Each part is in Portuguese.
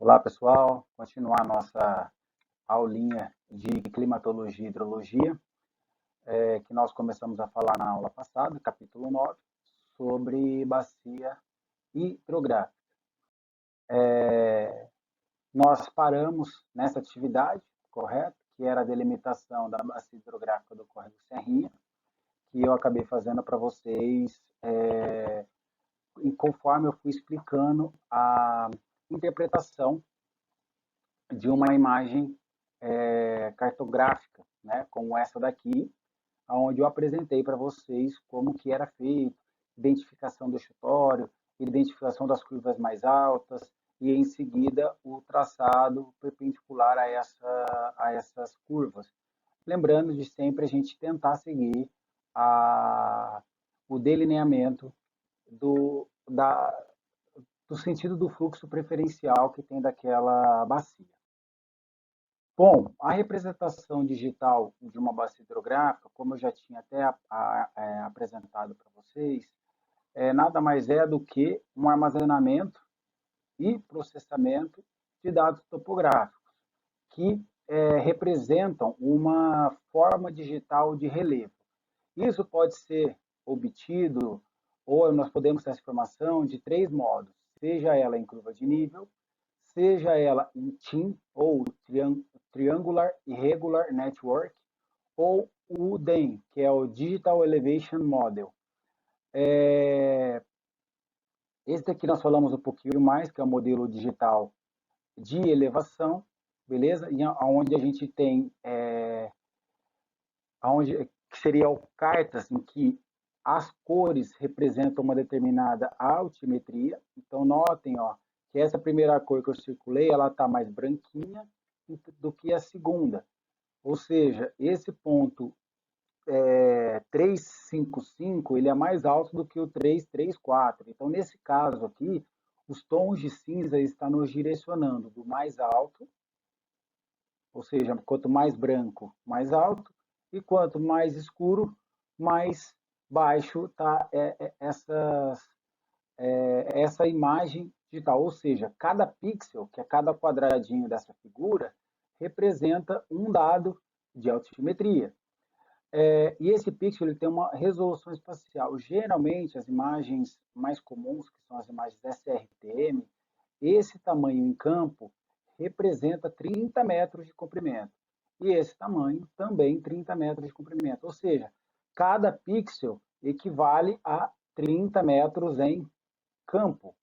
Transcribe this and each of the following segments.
Olá, pessoal. Continuar nossa aulinha de climatologia e hidrologia, que nós começamos a falar na aula passada, capítulo 9, sobre bacia hidrográfica. Nós paramos nessa atividade, correto? Que era a delimitação da bacia hidrográfica do córrego Serrinha, que eu acabei fazendo para vocês, e conforme eu fui explicando a interpretação de uma imagem cartográfica, né, como essa daqui, onde eu apresentei para vocês como que era feito, identificação do estuário, identificação das curvas mais altas e, em seguida, o traçado perpendicular a essas curvas. Lembrando de sempre a gente tentar seguir o delineamento do sentido do fluxo preferencial que tem daquela bacia. Bom, a representação digital de uma bacia hidrográfica, como eu já tinha até apresentado para vocês, nada mais é do que um armazenamento e processamento de dados topográficos, que representam uma forma digital de relevo. Isso pode ser obtido, ou nós podemos ter essa informação de três modos, seja ela em curva de nível, seja ela em TIM, ou Triangular Irregular Network, ou o DEM, que é o Digital Elevation Model. Esse aqui nós falamos um pouquinho mais, que é o modelo digital de elevação, beleza? E onde a gente tem, que seria o cartas, em que as cores representam uma determinada altimetria. Então, notem, ó, que essa primeira cor que eu circulei, ela está mais branquinha do que a segunda. Ou seja, esse ponto 355, ele é mais alto do que o 334. Então, nesse caso aqui, os tons de cinza estão nos direcionando do mais alto, ou seja, quanto mais branco, mais alto, e quanto mais escuro, mais baixo está essa imagem digital. Ou seja, cada pixel, que é cada quadradinho dessa figura, representa um dado de altimetria. E esse pixel ele tem uma resolução espacial. Geralmente, as imagens mais comuns, que são as imagens SRTM, esse tamanho em campo representa 30 metros de comprimento. E esse tamanho também 30 metros de comprimento. Ou seja, cada pixel equivale a 30 metros em campo.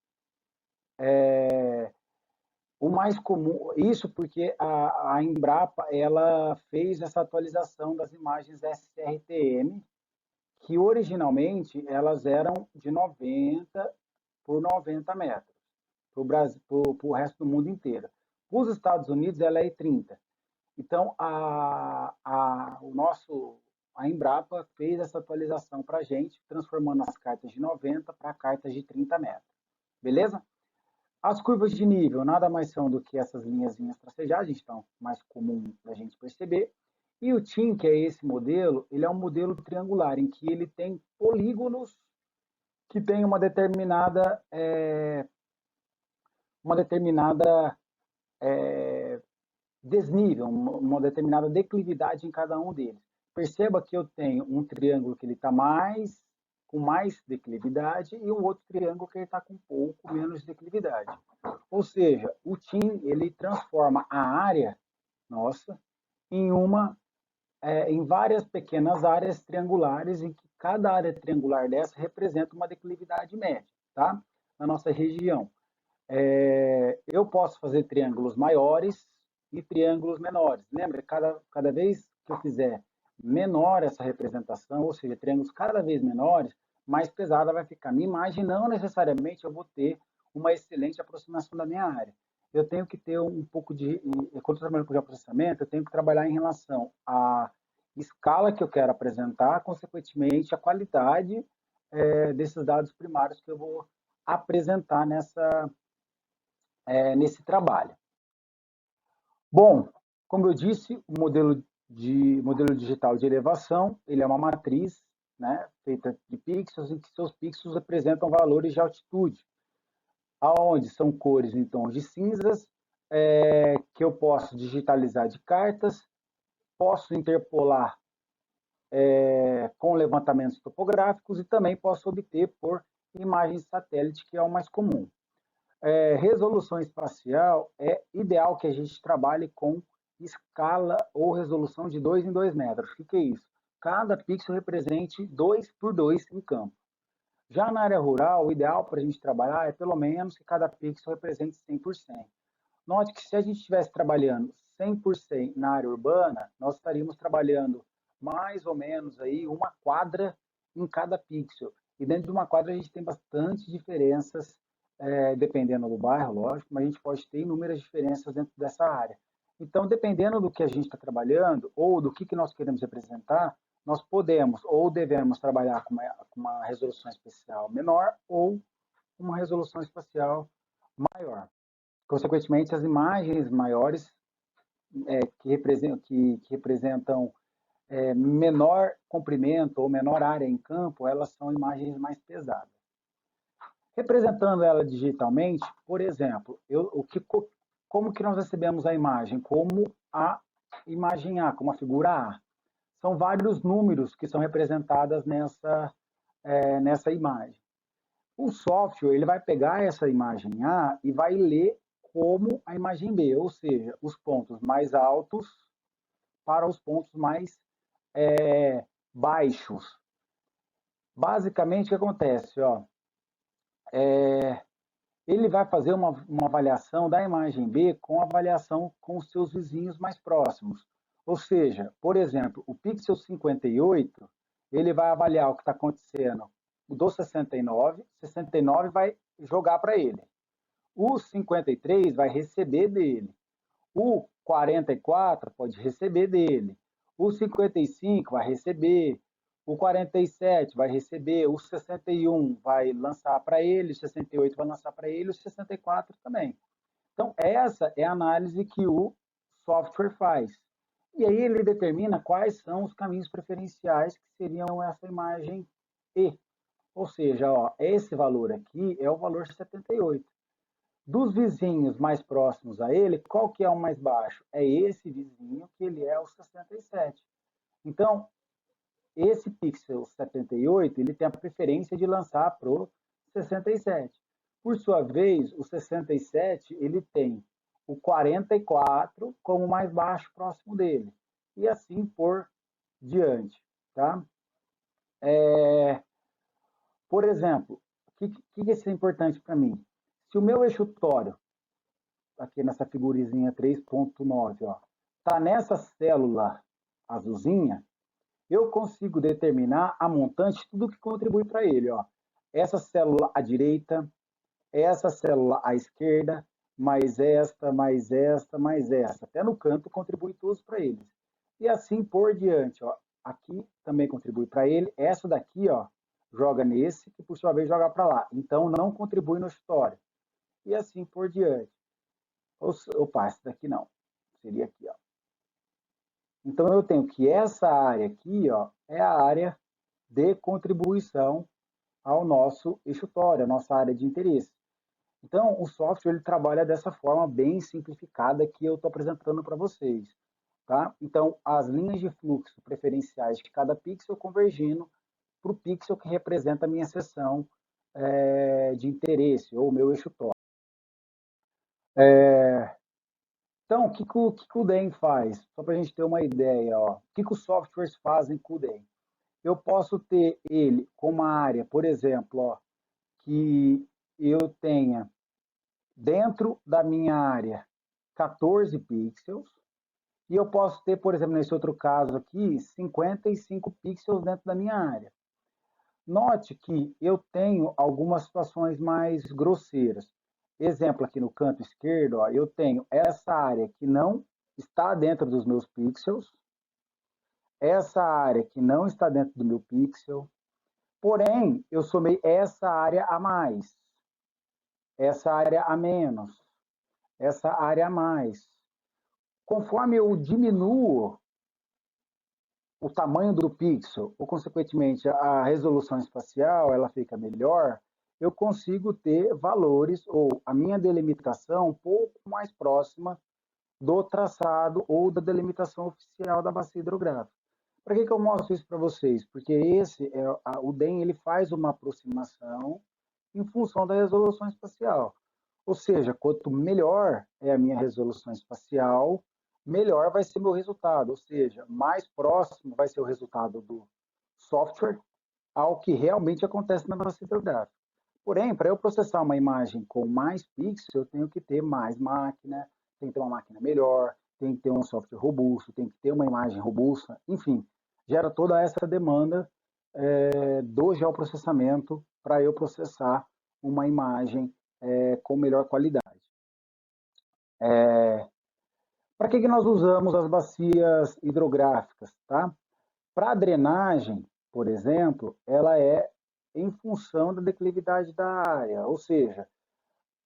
O mais comum, isso porque a Embrapa ela fez essa atualização das imagens SRTM, que originalmente elas eram de 90 por 90 metros para o resto do mundo inteiro. Para os Estados Unidos ela é 30. Então a Embrapa fez essa atualização para a gente, transformando as cartas de 90 para cartas de 30 metros. Beleza? As curvas de nível nada mais são do que essas linhazinhas tracejadas, então, mais comum da gente perceber. E o TIM, que é esse modelo, ele é um modelo triangular, em que ele tem polígonos que têm uma determinada desnível, uma determinada declividade em cada um deles. Perceba que eu tenho um triângulo que ele está com mais declividade e um outro triângulo que ele está com um pouco menos declividade. Ou seja, o TIM ele transforma a área nossa em várias pequenas áreas triangulares, em que cada área triangular dessa representa uma declividade média, tá? Na nossa região. Eu posso fazer triângulos maiores e triângulos menores. Lembra, cada vez que eu fizer menor essa representação, ou seja, triângulos cada vez menores, mais pesada vai ficar. Minha imagem não necessariamente eu vou ter uma excelente aproximação da minha área. Eu tenho que ter um pouco de, quando eu trabalho com processamento, eu tenho que trabalhar em relação à escala que eu quero apresentar, consequentemente a qualidade desses dados primários que eu vou apresentar nesse trabalho. Bom, como eu disse, o modelo digital de elevação, ele é uma matriz, né, feita de pixels, em que seus pixels representam valores de altitude, aonde são cores em tons de cinzas, que eu posso digitalizar de cartas, posso interpolar com levantamentos topográficos e também posso obter por imagens de satélite, que é o mais comum. Resolução espacial é ideal que a gente trabalhe com escala ou resolução de 2 em 2 metros. O que é isso? Cada pixel represente 2 por 2 em campo. Já na área rural, o ideal para a gente trabalhar é pelo menos que cada pixel represente 100%. Note que se a gente estivesse trabalhando 100% na área urbana, nós estaríamos trabalhando mais ou menos aí uma quadra em cada pixel. E dentro de uma quadra a gente tem bastante diferenças, dependendo do bairro, lógico, mas a gente pode ter inúmeras diferenças dentro dessa área. Então, dependendo do que a gente está trabalhando ou do que nós queremos representar, nós podemos ou devemos trabalhar com uma resolução espacial menor ou uma resolução espacial maior. Consequentemente, as imagens maiores que representam menor comprimento ou menor área em campo, elas são imagens mais pesadas. Representando ela digitalmente, por exemplo, como que nós recebemos a imagem? Como a imagem A, como a figura A. São vários números que são representadas nessa imagem. O software ele vai pegar essa imagem A e vai ler como a imagem B, ou seja, os pontos mais altos para os pontos mais baixos. Basicamente, o que acontece? Ele vai fazer uma avaliação da imagem B com avaliação com os seus vizinhos mais próximos. Ou seja, por exemplo, o pixel 58, ele vai avaliar o que está acontecendo do 69 vai jogar para ele. O 53 vai receber dele. O 44 pode receber dele. O 55 vai receber. O 47 vai receber. O 61 vai lançar para ele. O 68 vai lançar para ele. O 64 também. Então, essa é a análise que o software faz. E aí ele determina quais são os caminhos preferenciais que seriam essa imagem E. Ou seja, esse valor aqui é o valor 78. Dos vizinhos mais próximos a ele, qual que é o mais baixo? É esse vizinho, que ele é o 67. Então, esse pixel 78, ele tem a preferência de lançar para o 67. Por sua vez, o 67, ele tem o 44 como o mais baixo próximo dele. E assim por diante. Tá? Por exemplo, o que é importante para mim? Se o meu eixo tório, aqui nessa figurinha 3.9, está nessa célula azulzinha, eu consigo determinar a montante, tudo que contribui para ele. Essa célula à direita, essa célula à esquerda, mais esta, mais esta, mais esta. Até no canto contribui todos para eles. E assim por diante. Aqui também contribui para ele. Essa daqui joga nesse, que por sua vez joga para lá. Então não contribui no histórico. E assim por diante. Opa, essa daqui não. Seria aqui. Então eu tenho que essa área aqui é a área de contribuição ao nosso eixo tório, a nossa área de interesse. Então, o software ele trabalha dessa forma bem simplificada que eu estou apresentando para vocês. Tá? Então, as linhas de fluxo preferenciais de cada pixel convergindo para o pixel que representa a minha seção de interesse, ou o meu eixo tório. Então, o que o DEM faz? Só para a gente ter uma ideia. O que os softwares fazem com o DEM? Eu posso ter ele com uma área, por exemplo, que eu tenha dentro da minha área 14 pixels, e eu posso ter, por exemplo, nesse outro caso aqui, 55 pixels dentro da minha área. Note que eu tenho algumas situações mais grosseiras. Exemplo aqui no canto esquerdo, eu tenho essa área que não está dentro dos meus pixels, essa área que não está dentro do meu pixel, porém, eu somei essa área a mais, essa área a menos, essa área a mais. Conforme eu diminuo o tamanho do pixel, ou consequentemente a resolução espacial, ela fica melhor, eu consigo ter valores ou a minha delimitação um pouco mais próxima do traçado ou da delimitação oficial da bacia hidrográfica. Para que eu mostro isso para vocês? Porque o DEM ele faz uma aproximação em função da resolução espacial. Ou seja, quanto melhor é a minha resolução espacial, melhor vai ser meu resultado. Ou seja, mais próximo vai ser o resultado do software ao que realmente acontece na bacia hidrográfica. Porém, para eu processar uma imagem com mais pixels, eu tenho que ter mais máquina, tem que ter uma máquina melhor, tem que ter um software robusto, tem que ter uma imagem robusta, enfim, gera toda essa demanda do geoprocessamento para eu processar uma imagem com melhor qualidade. Para que nós usamos as bacias hidrográficas? Tá? Para a drenagem, por exemplo, ela é em função da declividade da área, ou seja,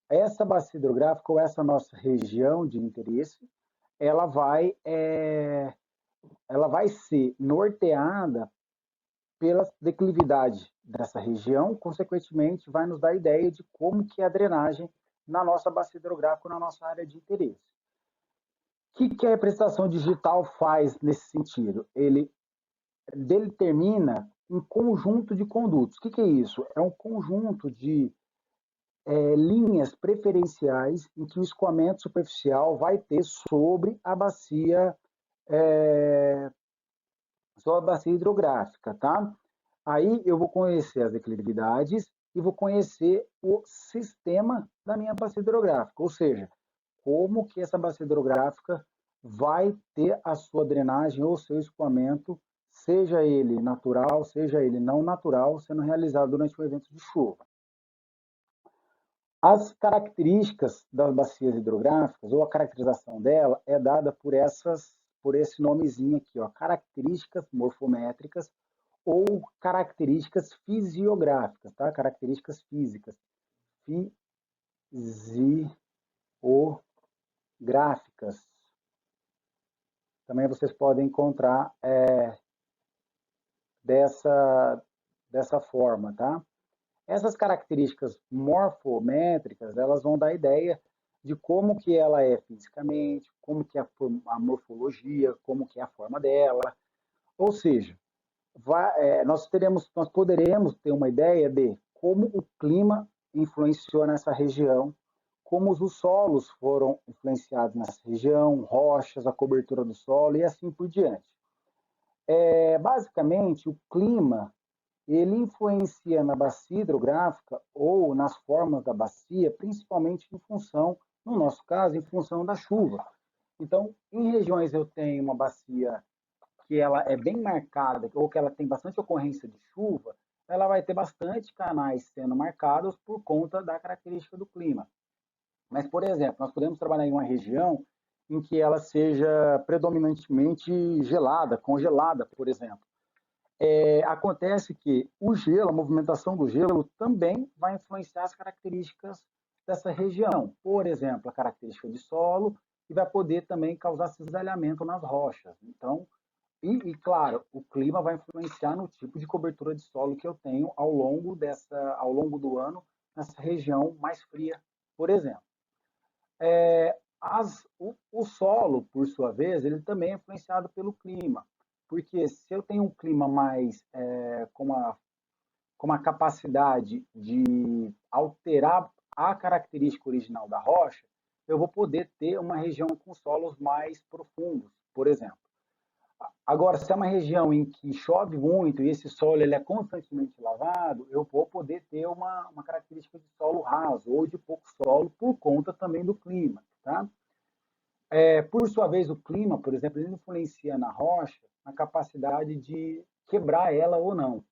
essa bacia hidrográfica ou essa nossa região de interesse, ela vai, ela vai ser norteada pela declividade dessa região, consequentemente vai nos dar ideia de como que é a drenagem na nossa bacia hidrográfica, na nossa área de interesse. O que a representação digital faz nesse sentido? Ele determina um conjunto de condutos. O que é isso? É um conjunto de linhas preferenciais em que o escoamento superficial vai ter sobre a bacia, hidrográfica, tá? Aí eu vou conhecer as declividades e vou conhecer o sistema da minha bacia hidrográfica, ou seja, como que essa bacia hidrográfica vai ter a sua drenagem ou seu escoamento, seja ele natural, seja ele não natural, sendo realizado durante o evento de chuva. As características das bacias hidrográficas, ou a caracterização dela, é dada por esse nomezinho aqui, ó, características morfométricas ou características fisiográficas, tá? Características físicas. Fisiográficas. Também vocês podem encontrar dessa forma, tá? Essas características morfométricas, elas vão dar ideia de como que ela é fisicamente, como que é a morfologia, como que é a forma dela. Ou seja, nós poderemos ter uma ideia de como o clima influenciou nessa região, como os solos foram influenciados nessa região, rochas, a cobertura do solo e assim por diante. Basicamente, o clima ele influencia na bacia hidrográfica ou nas formas da bacia, principalmente em função, no nosso caso, em função da chuva. Então, em regiões eu tenho uma bacia que ela é bem marcada, ou que ela tem bastante ocorrência de chuva, ela vai ter bastante canais sendo marcados por conta da característica do clima. Mas, por exemplo, nós podemos trabalhar em uma região em que ela seja predominantemente gelada, congelada, por exemplo. Acontece que o gelo, a movimentação do gelo, também vai influenciar as características dessa região. Por exemplo, a característica de solo, e vai poder também causar cisalhamento nas rochas. Então, claro, o clima vai influenciar no tipo de cobertura de solo que eu tenho ao longo do ano nessa região mais fria, por exemplo. O solo, por sua vez, ele também é influenciado pelo clima, porque se eu tenho um clima mais com uma capacidade de alterar a característica original da rocha, eu vou poder ter uma região com solos mais profundos, por exemplo. Agora, se é uma região em que chove muito e esse solo ele é constantemente lavado, eu vou poder ter uma característica de solo raso ou de pouco solo por conta também do clima. Tá? Por sua vez, o clima, por exemplo, ele influencia na rocha na capacidade de quebrar ela ou não.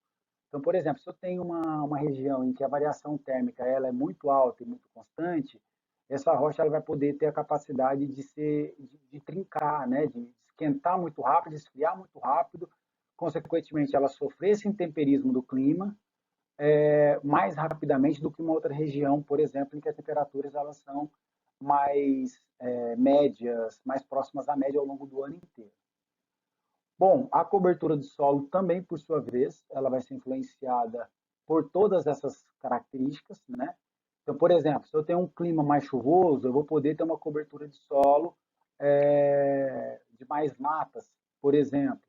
Então, por exemplo, se eu tenho uma região em que a variação térmica ela é muito alta e muito constante, essa rocha ela vai poder ter a capacidade de trincar, né? De esquentar muito rápido, de esfriar muito rápido, consequentemente ela sofrer esse intemperismo do clima mais rapidamente do que uma outra região, por exemplo, em que as temperaturas elas são mais médias, mais próximas à média ao longo do ano inteiro. Bom, a cobertura de solo também, por sua vez, ela vai ser influenciada por todas essas características, né? Então, por exemplo, se eu tenho um clima mais chuvoso, eu vou poder ter uma cobertura de solo de mais matas, por exemplo.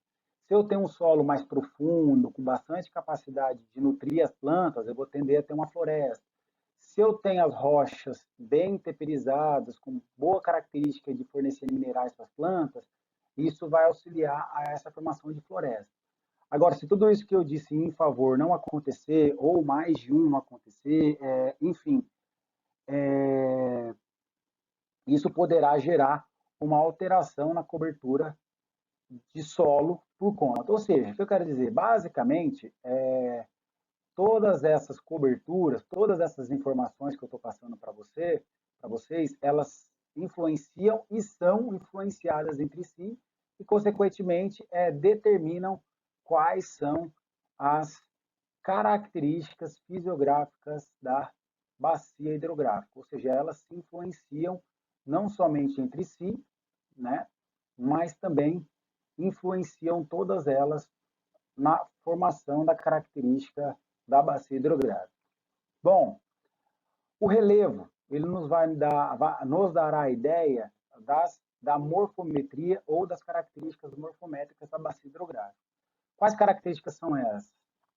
Se eu tenho um solo mais profundo, com bastante capacidade de nutrir as plantas, eu vou tender a ter uma floresta. Se eu tenho as rochas bem temperizadas, com boa característica de fornecer minerais para as plantas, isso vai auxiliar a essa formação de floresta. Agora, se tudo isso que eu disse em favor não acontecer, ou mais de um não acontecer, enfim, isso poderá gerar uma alteração na cobertura de solo por conta. Ou seja, o que eu quero dizer, basicamente, todas essas coberturas, todas essas informações que eu estou passando para vocês, elas influenciam e são influenciadas entre si e, consequentemente, determinam quais são as características fisiográficas da bacia hidrográfica, ou seja, elas se influenciam não somente entre si, né, mas também influenciam todas elas na formação da característica da bacia hidrográfica. Bom, o relevo, ele nos dará a ideia da morfometria ou das características morfométricas da bacia hidrográfica. Quais características são essas?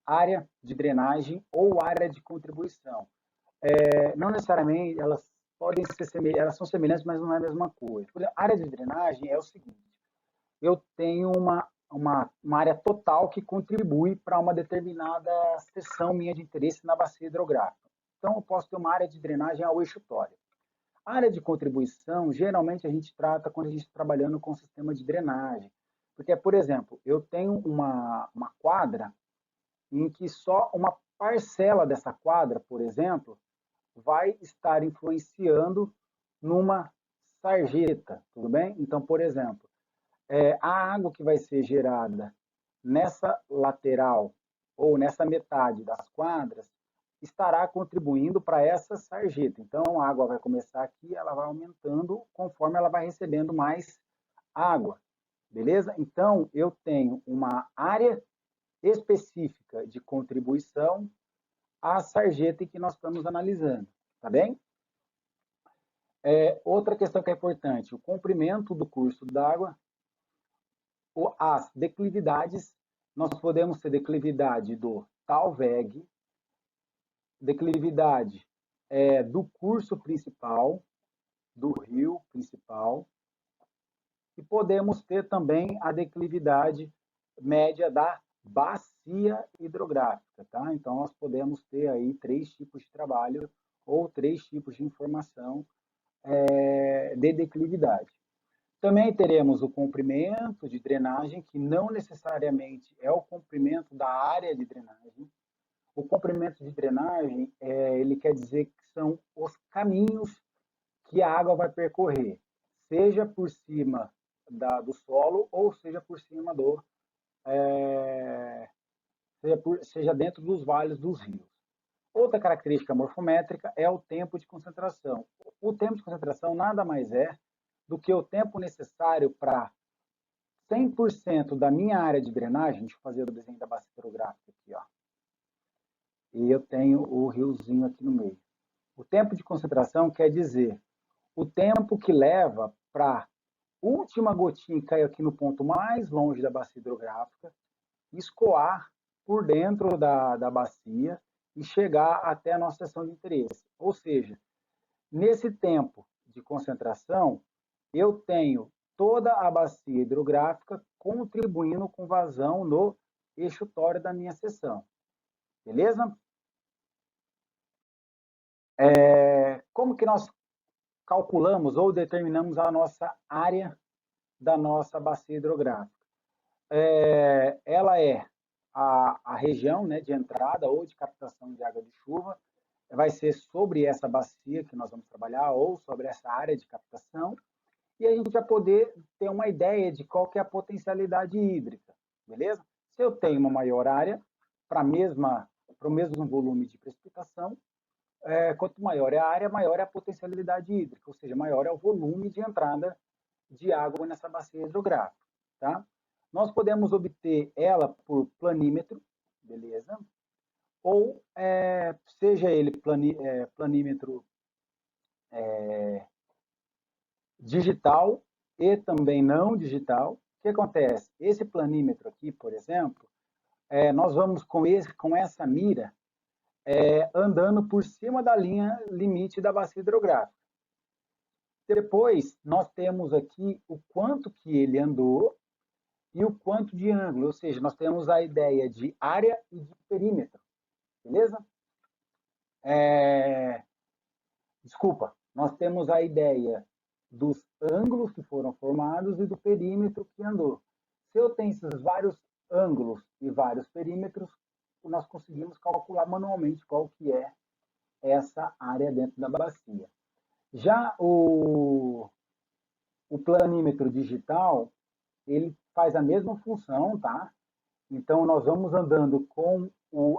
Área de drenagem ou área de contribuição. Não necessariamente elas podem ser elas são semelhantes, mas não é a mesma coisa. Por exemplo, área de drenagem é o seguinte: eu tenho uma área total que contribui para uma determinada seção minha de interesse na bacia hidrográfica. Então, eu posso ter uma área de drenagem ao eixo tórico. A área de contribuição, geralmente a gente trata quando a gente está trabalhando com o sistema de drenagem. Porque, por exemplo, eu tenho uma quadra em que só uma parcela dessa quadra, por exemplo, vai estar influenciando numa sarjeta, tudo bem? Então, por exemplo, a água que vai ser gerada nessa lateral ou nessa metade das quadras estará contribuindo para essa sarjeta. Então, a água vai começar aqui, ela vai aumentando conforme ela vai recebendo mais água, beleza? Então, eu tenho uma área específica de contribuição à sarjeta que nós estamos analisando, tá bem? Outra questão que é importante, o comprimento do curso d'água, as declividades, nós podemos ter declividade do Talweg, declividade do curso principal, do rio principal, e podemos ter também a declividade média da bacia hidrográfica, tá? Então, nós podemos ter aí 3 tipos de trabalho ou 3 tipos de informação de declividade. Também teremos o comprimento de drenagem, que não necessariamente é o comprimento da área de drenagem. O comprimento de drenagem, ele quer dizer que são os caminhos que a água vai percorrer, seja por cima do solo ou seja por cima seja dentro dos vales dos rios. Outra característica morfométrica é o tempo de concentração. O tempo de concentração nada mais é do que o tempo necessário para 100% da minha área de drenagem. Deixa eu fazer o desenho da bacia hidrográfica aqui, ó. E eu tenho o riozinho aqui no meio. O tempo de concentração quer dizer o tempo que leva para a última gotinha que caiu aqui no ponto mais longe da bacia hidrográfica, escoar por dentro da bacia e chegar até a nossa seção de interesse. Ou seja, nesse tempo de concentração, eu tenho toda a bacia hidrográfica contribuindo com vazão no eixo tório da minha seção. Beleza? Como que nós calculamos ou determinamos a nossa área da nossa bacia hidrográfica? Ela é a região, né, de entrada ou de captação de água de chuva, vai ser sobre essa bacia que nós vamos trabalhar ou sobre essa área de captação, e a gente vai poder ter uma ideia de qual que é a potencialidade hídrica, beleza? Se eu tenho uma maior área para o mesmo volume de precipitação, quanto maior é a área, maior é a potencialidade hídrica, ou seja, maior é o volume de entrada de água nessa bacia hidrográfica, tá? Nós podemos obter ela por planímetro, beleza? ou seja ele planímetro digital e também não digital. O que acontece? Esse planímetro aqui, por exemplo, nós vamos com essa mira andando por cima da linha limite da bacia hidrográfica. Depois, nós temos aqui o quanto que ele andou e o quanto de ângulo, ou seja, nós temos a ideia de área e de perímetro, beleza? Desculpa, nós temos a ideia dos ângulos que foram formados e do perímetro que andou. Se eu tenho esses vários ângulos e vários perímetros, nós conseguimos calcular manualmente qual que é essa área dentro da bacia. Já o planímetro digital, ele faz a mesma função, tá? Então, nós vamos andando com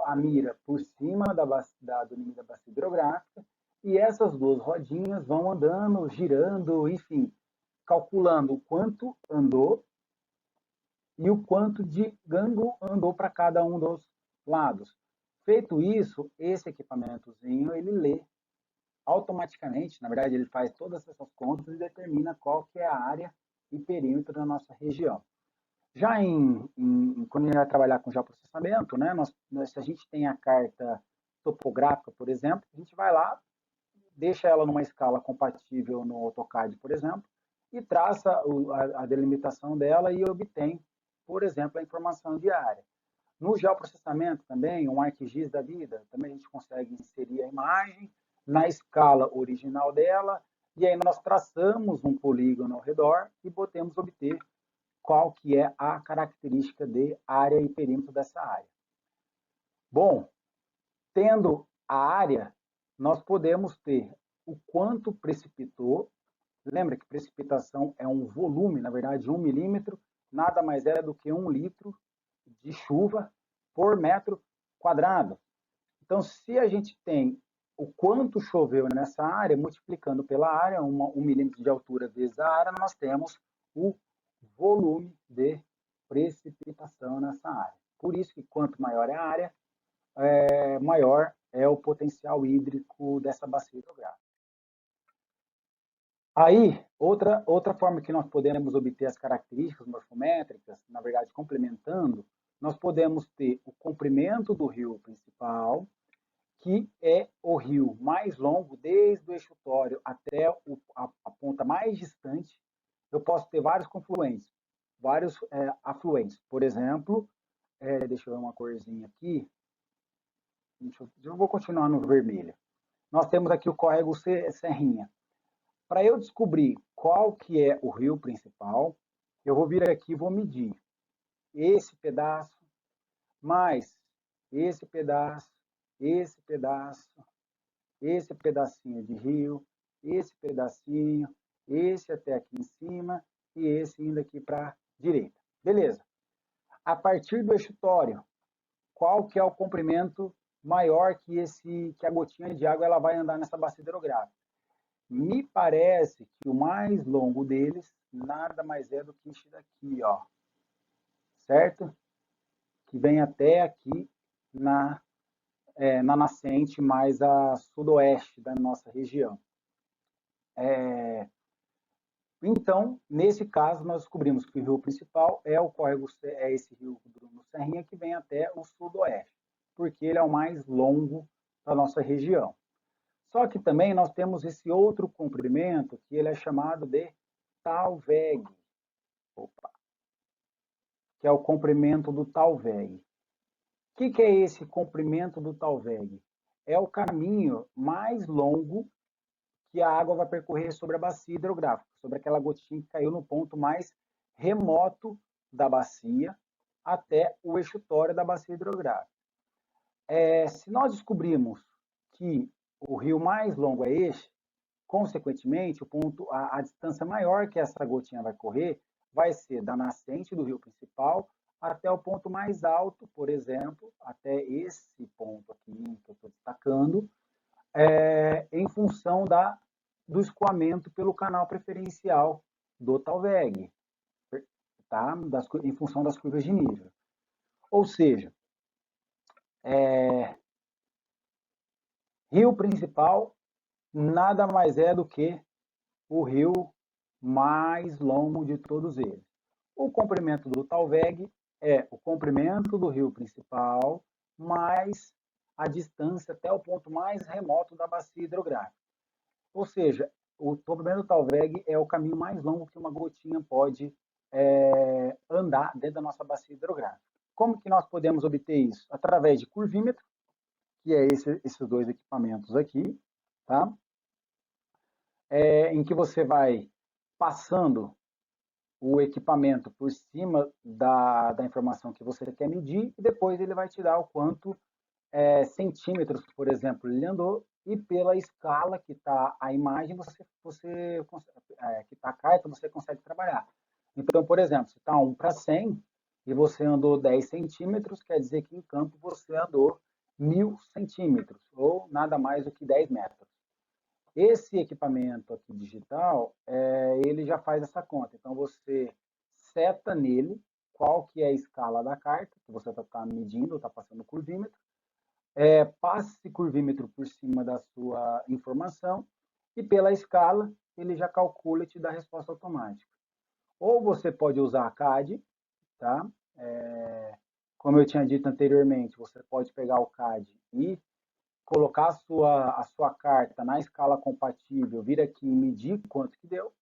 a mira por cima do limite da bacia hidrográfica e essas duas rodinhas vão andando, girando, enfim, calculando o quanto andou e o quanto de ângulo andou para cada um dos lados. Feito isso, esse equipamentozinho, ele lê automaticamente, na verdade, ele faz todas essas contas e determina qual que é a área e perímetro da nossa região. Já quando a gente vai trabalhar com geoprocessamento, né, se a gente tem a carta topográfica, por exemplo, a gente vai lá, deixa ela numa escala compatível no AutoCAD, por exemplo, e traça a delimitação dela e obtém, por exemplo, a informação de área. No geoprocessamento também, um ArcGIS da vida, também a gente consegue inserir a imagem na escala original dela, e aí nós traçamos um polígono ao redor e podemos obter qual que é a característica de área e perímetro dessa área. Bom, tendo a área, nós podemos ter o quanto precipitou. Lembra que precipitação é um volume, na verdade, 1 milímetro nada mais é do que 1 litro de chuva por metro quadrado. Então, se a gente tem o quanto choveu nessa área, multiplicando pela área, 1 milímetro de altura vezes a área, nós temos o volume de precipitação nessa área. Por isso que quanto maior é a área, maior é o potencial hídrico dessa bacia hidrográfica. Aí, outra forma que nós podemos obter as características morfométricas, na verdade, complementando, nós podemos ter o comprimento do rio principal, que é o rio mais longo, desde o estuário até a ponta mais distante. Eu posso ter vários confluentes, vários afluentes. Por exemplo, deixa eu ver uma corzinha aqui. Eu vou continuar no vermelho. Nós temos aqui o córrego Serrinha. Para eu descobrir qual que é o rio principal, eu vou vir aqui e vou medir esse pedaço, mais esse pedaço, esse pedaço, esse pedacinho de rio, esse pedacinho, esse até aqui em cima e esse indo aqui para a direita. Beleza. A partir do estuário, qual que é o comprimento maior que a gotinha de água ela vai andar nessa bacia hidrográfica? Me parece que o mais longo deles nada mais é do que isso daqui, ó. Certo? Que vem até aqui na nascente mais a sudoeste da nossa região. Então, nesse caso, nós descobrimos que o rio principal é esse rio Bruno Serrinha que vem até o sudoeste, porque ele é o mais longo da nossa região. Só que também nós temos esse outro comprimento que ele é chamado de Talweg, que é o comprimento do Talweg. O que é esse comprimento do Talweg? É o caminho mais longo que a água vai percorrer sobre a bacia hidrográfica, sobre aquela gotinha que caiu no ponto mais remoto da bacia até o estuário da bacia hidrográfica. Se nós descobrimos que o rio mais longo é este, consequentemente, a distância maior que essa gotinha vai correr vai ser da nascente do rio principal até o ponto mais alto, por exemplo, até esse ponto aqui que eu estou destacando, em função do escoamento pelo canal preferencial do Talweg, tá? Em função das curvas de nível. Ou seja, Rio principal nada mais é do que o rio mais longo de todos eles. O comprimento do Talveg é o comprimento do rio principal mais a distância até o ponto mais remoto da bacia hidrográfica. Ou seja, o comprimento do Talveg é o caminho mais longo que uma gotinha pode andar dentro da nossa bacia hidrográfica. Como que nós podemos obter isso? Através de curvímetro, que é esses dois equipamentos aqui, tá? Em que você vai passando o equipamento por cima da informação que você quer medir e depois ele vai te dar o quanto centímetros, por exemplo, ele andou e pela escala que está a imagem, que está a carta, você consegue trabalhar. Então, por exemplo, se está 1 para 100 e você andou 10 centímetros, quer dizer que em campo você andou 1000 centímetros, ou nada mais do que 10 metros. Esse equipamento aqui digital, ele já faz essa conta. Então, você seta nele qual que é a escala da carta, que você está medindo, está passando o curvímetro, passa esse curvímetro por cima da sua informação e pela escala ele já calcula e te dá a resposta automática. Ou você pode usar a CAD, tá? Como eu tinha dito anteriormente, você pode pegar o CAD e colocar a sua carta na escala compatível, vir aqui e medir quanto que deu.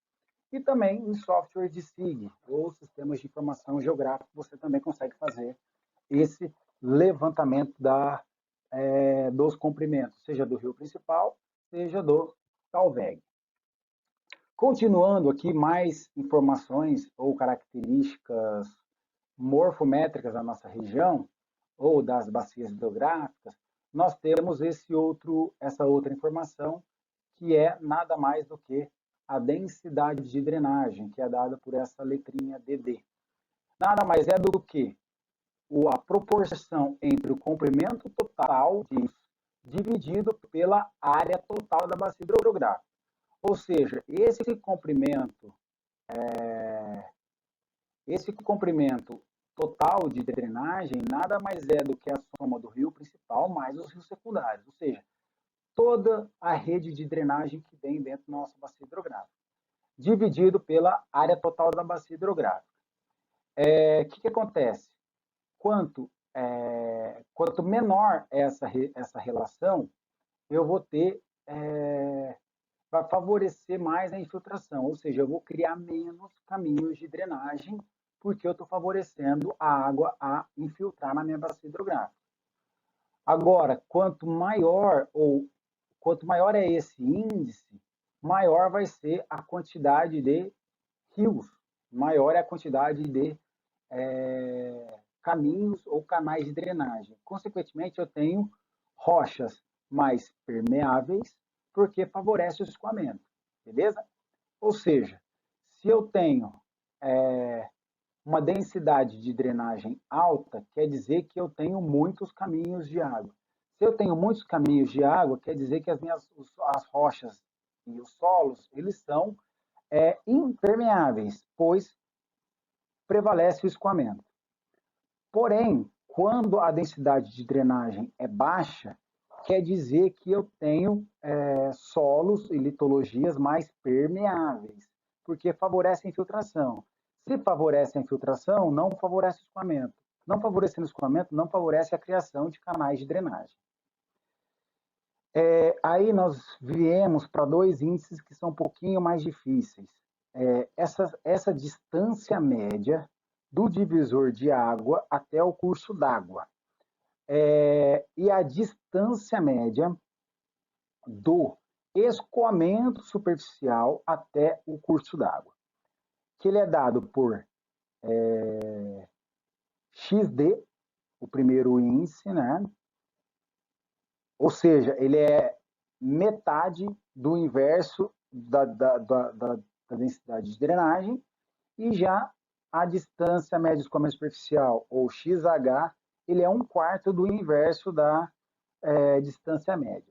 E também em software de SIG, ou sistemas de informação geográfica, você também consegue fazer esse levantamento dos comprimentos, seja do rio principal, seja do Talveg. Continuando aqui, mais informações ou características morfométricas da nossa região, ou das bacias hidrográficas, nós temos essa outra informação, que é nada mais do que a densidade de drenagem, que é dada por essa letrinha DD. Nada mais é do que a proporção entre o comprimento total dividido pela área total da bacia hidrográfica. Ou seja, esse comprimento total de drenagem nada mais é do que a soma do rio principal mais os rios secundários, ou seja, toda a rede de drenagem que vem dentro da nossa bacia hidrográfica, dividido pela área total da bacia hidrográfica. Que acontece? Quanto menor essa relação, eu vou ter, vai favorecer mais a infiltração, ou seja, eu vou criar menos caminhos de drenagem, porque eu estou favorecendo a água a infiltrar na minha bacia hidrográfica. Agora, quanto maior é esse índice, maior vai ser a quantidade de rios, maior é a quantidade de caminhos ou canais de drenagem. Consequentemente, eu tenho rochas mais permeáveis, porque favorece o escoamento, beleza? Ou seja, se eu tenho uma densidade de drenagem alta, quer dizer que eu tenho muitos caminhos de água. Se eu tenho muitos caminhos de água, quer dizer que as rochas e os solos, eles são impermeáveis, pois prevalece o escoamento. Porém, quando a densidade de drenagem é baixa, quer dizer que eu tenho solos e litologias mais permeáveis, porque favorece a infiltração. Se favorece a infiltração, não favorece o escoamento. Não favorecendo o escoamento, não favorece a criação de canais de drenagem. Aí nós viemos para dois índices que são um pouquinho mais difíceis. Essa distância média do divisor de água até o curso d'água. E a distância média do escoamento superficial até o curso d'água, que ele é dado por XD, o primeiro índice, né? Ou seja, ele é metade do inverso da densidade de drenagem, e já a distância média de escoamento superficial, ou XH, ele é 1/4 do inverso da distância média.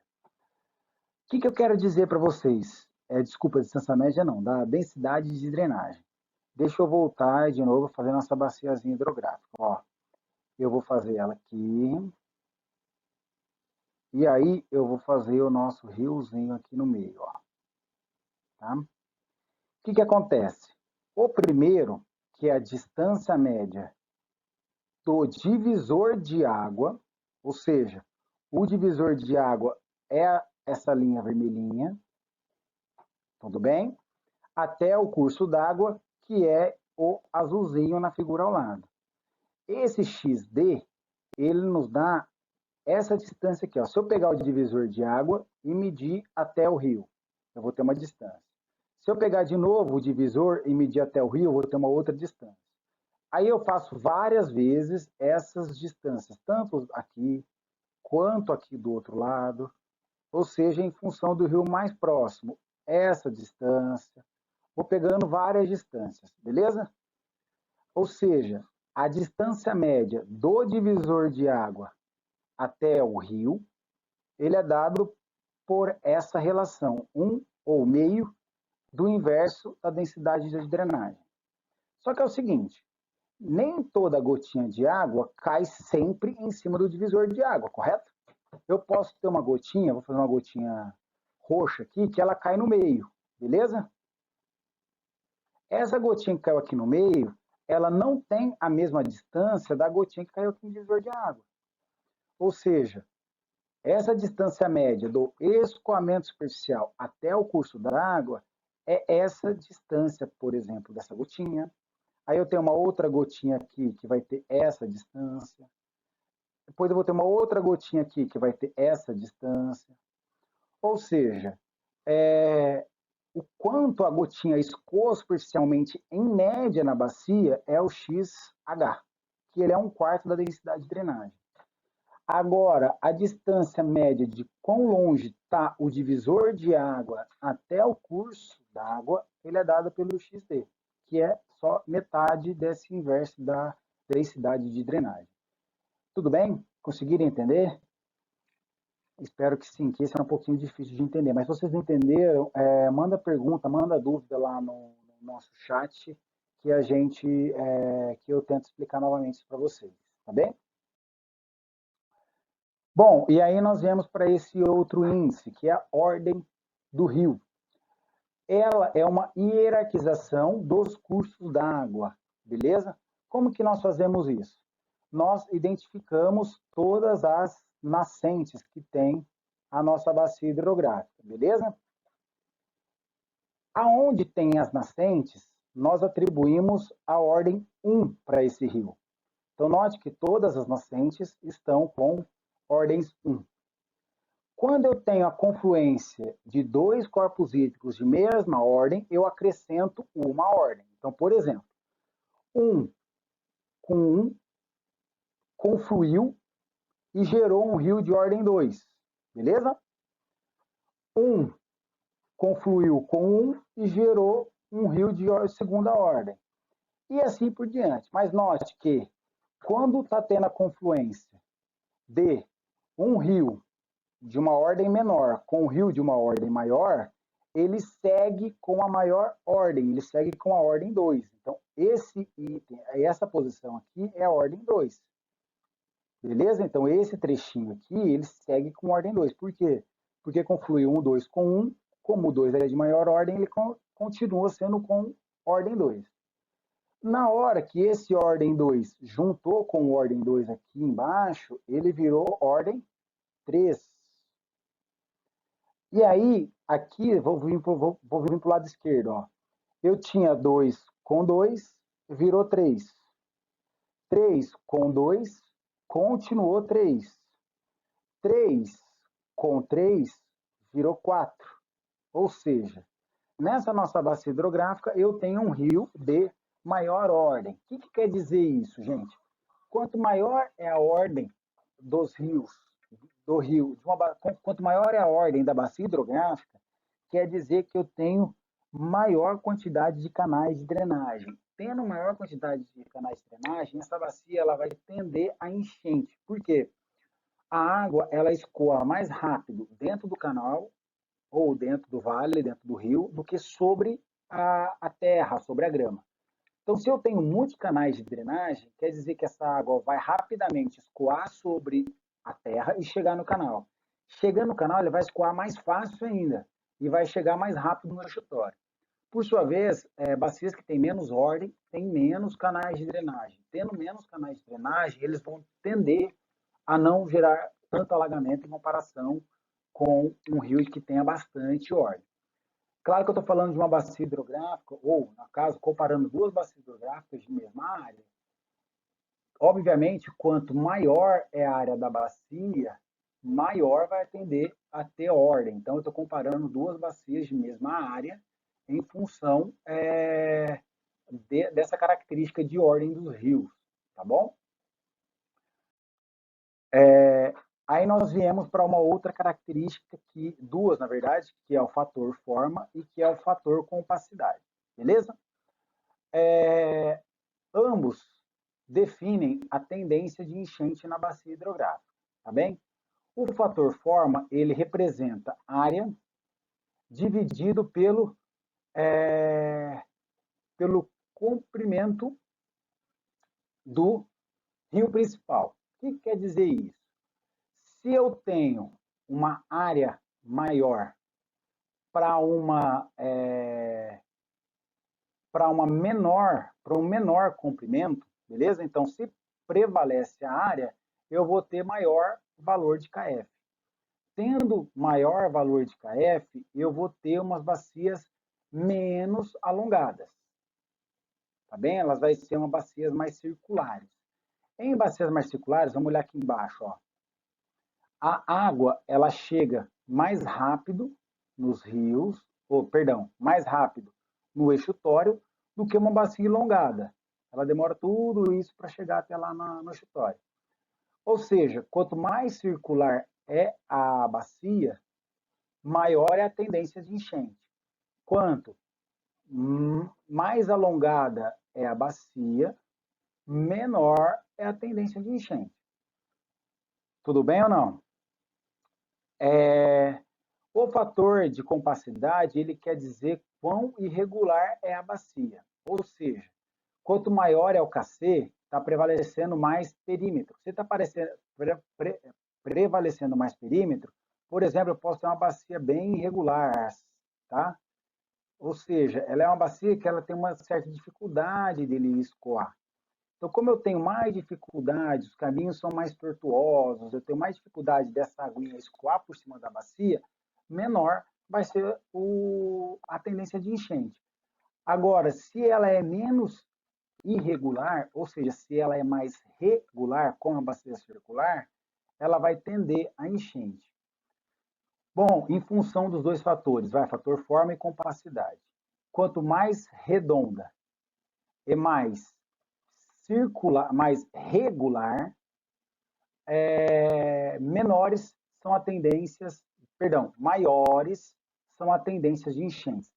O que eu quero dizer para vocês? Desculpa, distância média não, da densidade de drenagem. Deixa eu voltar de novo fazer nossa baciazinha hidrográfica. Ó, eu vou fazer ela aqui. E aí eu vou fazer o nosso riozinho aqui no meio, ó, tá? O que acontece? O primeiro, que é a distância média do divisor de água, ou seja, o divisor de água é essa linha vermelhinha, tudo bem? Até o curso d'água, que é o azulzinho na figura ao lado. Esse XD, ele nos dá essa distância aqui, ó. Se eu pegar o divisor de água e medir até o rio, eu vou ter uma distância. Se eu pegar de novo o divisor e medir até o rio, eu vou ter uma outra distância. Aí eu faço várias vezes essas distâncias, tanto aqui quanto aqui do outro lado, ou seja, em função do rio mais próximo, essa distância. Vou pegando várias distâncias, beleza? Ou seja, a distância média do divisor de água até o rio, ele é dado por essa relação, 1 ou meio do inverso da densidade de drenagem. Só que é o seguinte, nem toda gotinha de água cai sempre em cima do divisor de água, correto? Eu posso ter uma gotinha, vou fazer uma gotinha roxa aqui, que ela cai no meio, beleza? Essa gotinha que caiu aqui no meio, ela não tem a mesma distância da gotinha que caiu aqui no divisor de água. Ou seja, essa distância média do escoamento superficial até o curso d'água é essa distância, por exemplo, dessa gotinha. Aí eu tenho uma outra gotinha aqui que vai ter essa distância. Depois eu vou ter uma outra gotinha aqui que vai ter essa distância. Ou seja, o quanto a gotinha escoa superficialmente em média na bacia é o XH, que ele é 1/4 da densidade de drenagem. Agora, a distância média de quão longe está o divisor de água até o curso d'água, ele é dado pelo XD, que é só metade desse inverso da densidade de drenagem. Tudo bem? Conseguiram entender? Espero que sim, que esse é um pouquinho difícil de entender. Mas se vocês entenderam, manda pergunta, manda dúvida lá no nosso chat, que que eu tento explicar novamente isso para vocês, tá bem? Bom, e aí nós viemos para esse outro índice, que é a ordem do rio. Ela é uma hierarquização dos cursos d'água, beleza? Como que nós fazemos isso? Nós identificamos todas as nascentes que tem a nossa bacia hidrográfica, beleza? Aonde tem as nascentes, nós atribuímos a ordem 1 para esse rio. Então, note que todas as nascentes estão com ordens 1. Quando eu tenho a confluência de dois corpos hídricos de mesma ordem, eu acrescento uma ordem. Então, por exemplo, 1 com 1 confluiu e gerou um rio de ordem 2, beleza? 1 confluiu com 1 e gerou um rio de segunda ordem. E assim por diante. Mas note que quando está tendo a confluência de um rio de uma ordem menor com um rio de uma ordem maior, ele segue com a maior ordem, ele segue com a ordem 2. Então, esse item, essa posição aqui é a ordem 2. Beleza? Então, esse trechinho aqui, ele segue com ordem 2. Por quê? Porque confluiu um 2 com 1, como o 2 é de maior ordem, ele continua sendo com ordem 2. Na hora que esse ordem 2 juntou com o ordem 2 aqui embaixo, ele virou ordem 3. E aí, aqui, vou vir para o lado esquerdo. Ó. Eu tinha 2 com 2, virou 3. 3 com 2, continuou 3. 3 com 3, virou 4. Ou seja, nessa nossa bacia hidrográfica, eu tenho um rio de maior ordem. O que quer dizer isso, gente? Quanto maior é a ordem dos rios, quanto maior é a ordem da bacia hidrográfica, quer dizer que eu tenho maior quantidade de canais de drenagem. Tendo maior quantidade de canais de drenagem, essa bacia ela vai tender a enchente. Por quê? A água ela escoa mais rápido dentro do canal ou dentro do vale, dentro do rio, do que sobre a terra, sobre a grama. Então, se eu tenho muitos canais de drenagem, quer dizer que essa água vai rapidamente escoar sobre a terra e chegar no canal. Chegando no canal, ele vai escoar mais fácil ainda e vai chegar mais rápido no enxutório. Por sua vez, bacias que têm menos ordem têm menos canais de drenagem. Tendo menos canais de drenagem, eles vão tender a não gerar tanto alagamento em comparação com um rio que tenha bastante ordem. Claro que eu estou falando de uma bacia hidrográfica, ou, no caso, comparando duas bacias hidrográficas de mesma área. Obviamente, quanto maior é a área da bacia, maior vai tender a ter ordem. Então, eu estou comparando duas bacias de mesma área em função dessa característica de ordem dos rios, tá bom? Aí nós viemos para uma outra característica, duas, na verdade, que é o fator forma e que é o fator compacidade, beleza? Ambos definem a tendência de enchente na bacia hidrográfica, tá bem? O fator forma, ele representa área dividido pelo comprimento do rio principal. O que quer dizer isso? Se eu tenho uma área maior para um menor comprimento, beleza? Então, se prevalece a área, eu vou ter maior valor de KF. Tendo maior valor de KF, eu vou ter umas bacias menos alongadas, tá bem? Elas vão ser umas bacias mais circulares. Em bacias mais circulares, vamos olhar aqui embaixo, ó. A água, ela chega mais rápido nos rios, mais rápido no estuário do que uma bacia alongada. Ela demora tudo isso para chegar até lá no estuário. Ou seja, quanto mais circular é a bacia, maior é a tendência de enchente. Quanto mais alongada é a bacia, menor é a tendência de enchente. Tudo bem ou não? O fator de compacidade, ele quer dizer quão irregular é a bacia. Ou seja, quanto maior é o KC, está prevalecendo mais perímetro. Se está prevalecendo mais perímetro, por exemplo, eu posso ter uma bacia bem irregular, tá? Ou seja, ela é uma bacia que ela tem uma certa dificuldade dele escoar. Então, como eu tenho mais dificuldade, os caminhos são mais tortuosos, eu tenho mais dificuldade dessa aguinha escoar por cima da bacia, menor vai ser a tendência de enchente. Agora, se ela é menos irregular, ou seja, se ela é mais regular, como a bacia circular, ela vai tender a enchente. Bom, em função dos dois fatores, fator forma e compacidade. Quanto mais redonda e mais circular, mais regular, menores são as tendências, maiores são as tendências de enchente.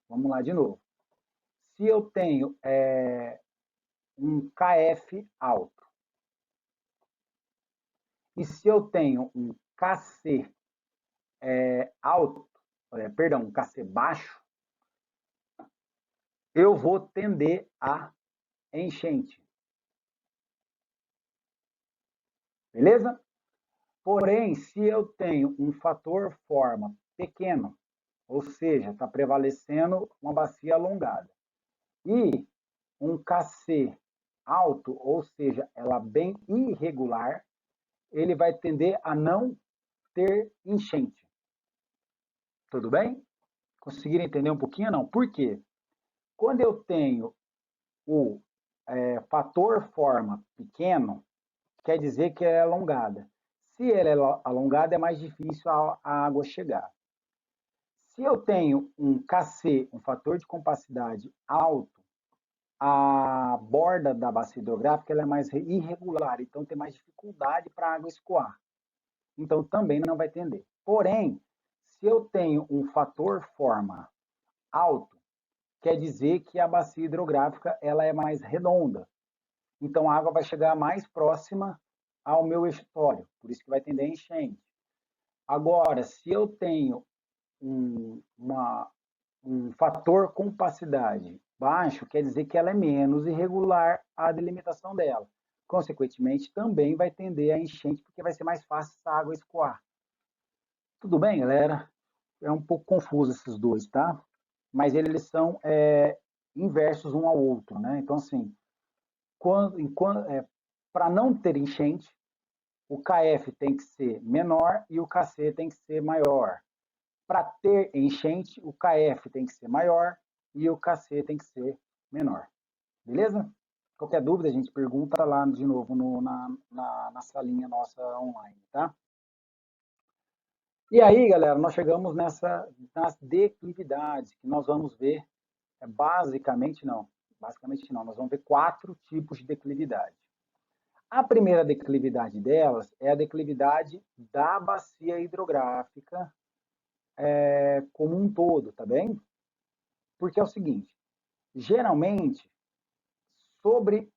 Vamos lá de novo. Se eu tenho um KF alto e se eu tenho um KC alto, um KC baixo, eu vou tender a enchente. Beleza? Porém, se eu tenho um fator forma pequeno, ou seja, está prevalecendo uma bacia alongada, e um KC alto, ou seja, ela bem irregular, ele vai tender a não ter enchente. Tudo bem? Conseguiram entender um pouquinho? Não. Por quê? Quando eu tenho o fator forma pequeno, quer dizer que ela é alongada. Se ela é alongada, é mais difícil a água chegar. Se eu tenho um KC, um fator de compacidade alto, a borda da bacia hidrográfica ela é mais irregular, então tem mais dificuldade para a água escoar. Então também não vai tender. Porém, se eu tenho um fator forma alto, quer dizer que a bacia hidrográfica ela é mais redonda. Então a água vai chegar mais próxima ao meu estuário, por isso que vai tender a enchente. Agora, se eu tenho um fator compacidade baixo, quer dizer que ela é menos irregular a delimitação dela. Consequentemente, também vai tender a enchente, porque vai ser mais fácil essa água escoar. Tudo bem, galera? É um pouco confuso esses dois, tá? Mas eles são inversos um ao outro, né? Então, assim, para não ter enchente, o KF tem que ser menor e o KC tem que ser maior. Para ter enchente, o KF tem que ser maior e o KC tem que ser menor. Beleza? Qualquer dúvida, a gente pergunta lá de novo na salinha nossa online, tá? E aí, galera, nós chegamos nas declividades, que nós vamos ver, basicamente não, nós vamos ver 4 tipos de declividade. A primeira declividade delas é a declividade da bacia hidrográfica como um todo, tá bem? Porque é o seguinte, geralmente, sobre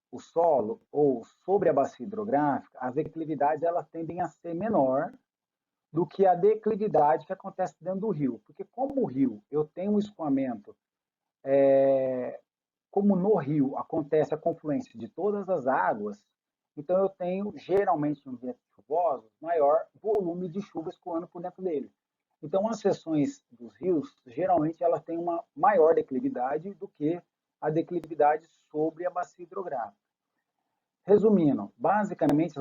o solo ou sobre a bacia hidrográfica, as declividades elas tendem a ser menor do que a declividade que acontece dentro do rio. Porque como o rio, eu tenho um escoamento, como no rio acontece a confluência de todas as águas, então eu tenho, geralmente, nos ventos chuvosos, maior volume de chuva escoando por dentro dele. Então, as seções dos rios, geralmente, elas têm uma maior declividade do que a declividade sobre a bacia hidrográfica. Resumindo, basicamente,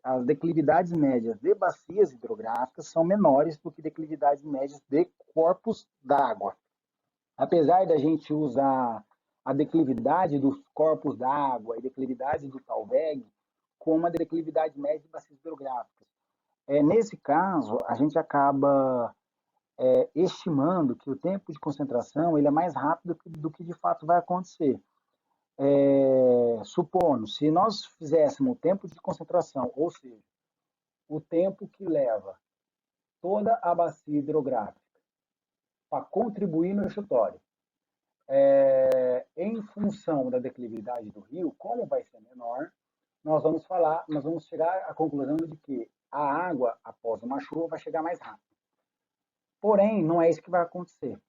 as declividades médias de bacias hidrográficas são menores do que declividades médias de corpos d'água. Apesar da gente usar a declividade dos corpos d'água e declividade do Talveg como a declividade média de bacias hidrográficas. Nesse caso, a gente acaba estimando que o tempo de concentração ele é mais rápido do que de fato vai acontecer. Supondo, se nós fizéssemos o tempo de concentração, ou seja, o tempo que leva toda a bacia hidrográfica para contribuir no estuário, em função da declividade do rio, como vai ser menor, nós vamos chegar à conclusão de que a água, após uma chuva, vai chegar mais rápido. Porém, não é isso que vai acontecer,